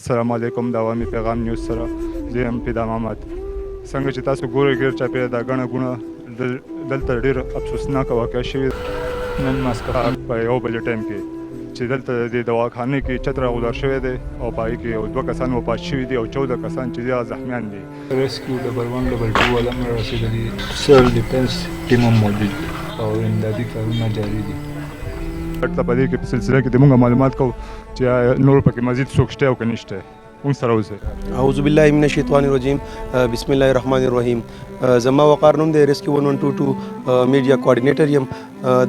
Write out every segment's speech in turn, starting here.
السلام علیکم د عوامي پیغام نیوز سره زه یم فدا محمد. څنګه چې تاسو ګورئ ګیر چاپېره دا ګڼه ګوڼه دلته ډېر افسوسناکه واقعه شوې نن ماسپښین په 1 بجې ټایم کې چې دلته د دواخانې کې چت راغوځار شوی دی او په هغې کې یو 2 کسان وفات شوي دي او 14 کسان چې دي هغه زخمیان دي. ریسکیو ډبل 1 ډبل 2 والا هم رسېدلي دي. سیل ډیفنس ټیم هم موجود دي او امدادي کارونه جاري دي. ورته په دې کې په سلسله کې د موږ معلومات کوو چې نور پکې مزید څوک شته او که نشته. موږ سره اوسئ. اعوذ بالله من الشیطان الرجیم. بسم الله الرحمن الرحیم. زما وقار نوم دی ریسکیو 1122 میډیا کوارډینیټر یم.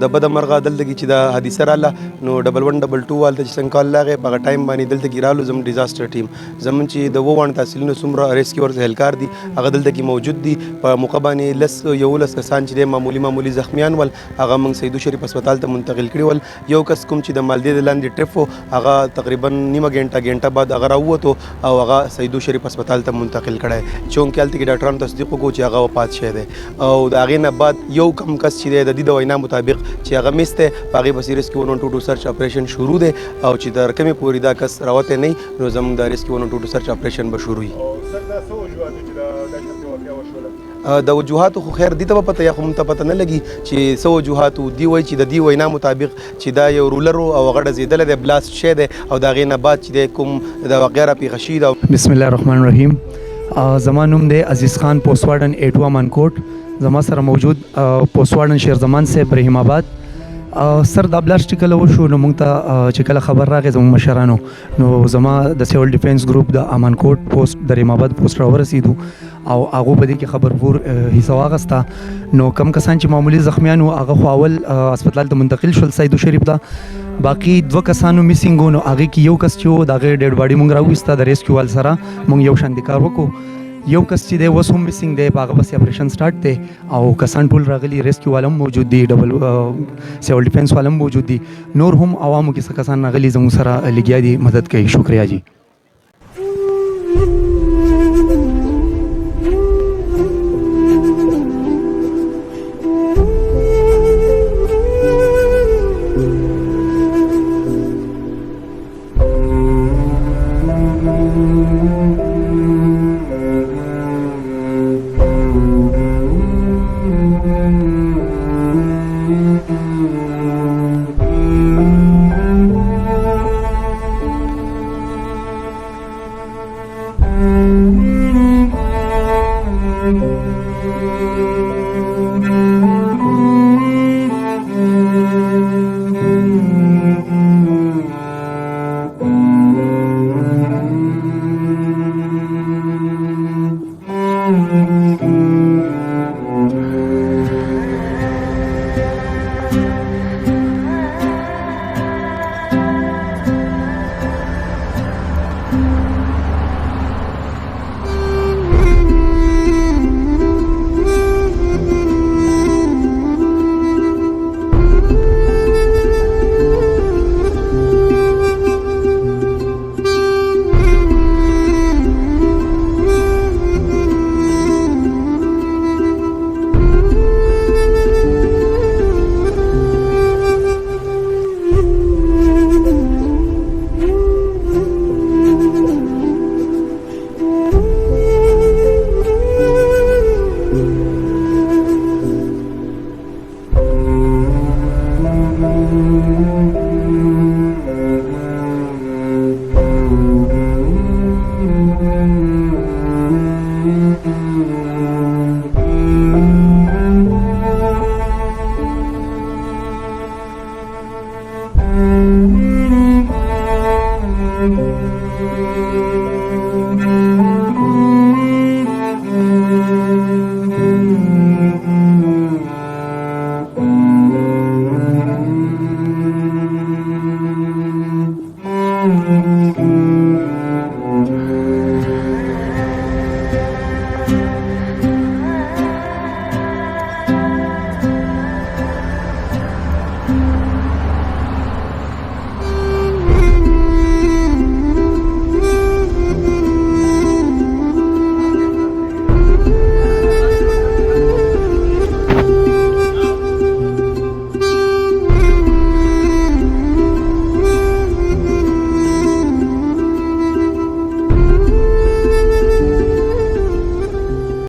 د بده مرغه دلته کې چې دا حادثه راله نو ډبل 1 ډبل 2 والته چې څنګه کال راغی په هغه ټایم باندې دلته کې رالو زموږ ډیزاسټر ټیم زموږ چې د 2 تحصیلونو څومره ریسکیور اهلکار دي هغه دلته کې موجود دي. په موقع باندې 11 کسان چې دی معمولی زخمیان ول هغه موږ سیدو شریف هسپتال ته منتقل کړي ول. یو کس کوم چې د مالدې د لاندې ټریپ و هغه تقریبا نیمه ګنټه بعد هغه راووتو او هغه سیدو شریف هسپتال ته منتقل کړی چونکې هلته کې ډاکټرانو تصدیق وکړو چې هغه وفات شوی دی او د هغې نه بعد یو کم کس چې دی د دې د وینا مطابق چې هغه مس دی په هغې پسې ریسکیو 1122 سرچ اپریشن شروع دی او چې تر کومې پورې دا کس راوتی نه نو زموږ د ریسکیو 1122 سرچ اپریشن به شروع وي. د وجوهاتو خو خیر دې ته به پته یا خو موږ ته پته نه لګي چې څه وجوهاتو دي وایي چې د دې وینا مطابق چې دا یو رولر و او هغه ډزېدلی دی بلاست شوی دی او د هغې نه بعد چې دی کوم د واقعه راپېښه شوي ده. بسم الله الرحمن الرحیم. زما نوم دی عزیز خان پوسټ وارډن ایټوا منکوټ. زما سره موجود پوسټ وارډن شیر زمان صاحب رحیم آباد. سر دا بلاست چې کله وشو نو موږ ته چې کله خبر راغی زموږ مشرانو نو زما د سیول ډیفینس ګروپ د امانکوټ پوسټ د رحیم آباد پوسټ راورسېدو او هغو په دې کې خبرپور حصه واخیسته. نو کم کسان چې معمولي زخمیان وو هغه خو اول هسپتال ته منتقل شول سیدو شریف ته. باقي 2 کسانو میسینګ وو نو هغې کې یو کس چې و د هغې ډیډ باډي موږ راوویسته د ریسکیو وال سره موږ یو شانتي کار وکړو. یو کس چې دی اوس هم میسینګ دی په هغه پسې اپریشن سټارټ دی او کسان ټول راغلي ریسکیو والا هم موجود دي ډبل سیول ډیفینس والا هم موجود دي نور هم عوامو کې څه کسان راغلي زموږ سره لګیا دي مدد کوي. شکریہ جی. Thank you.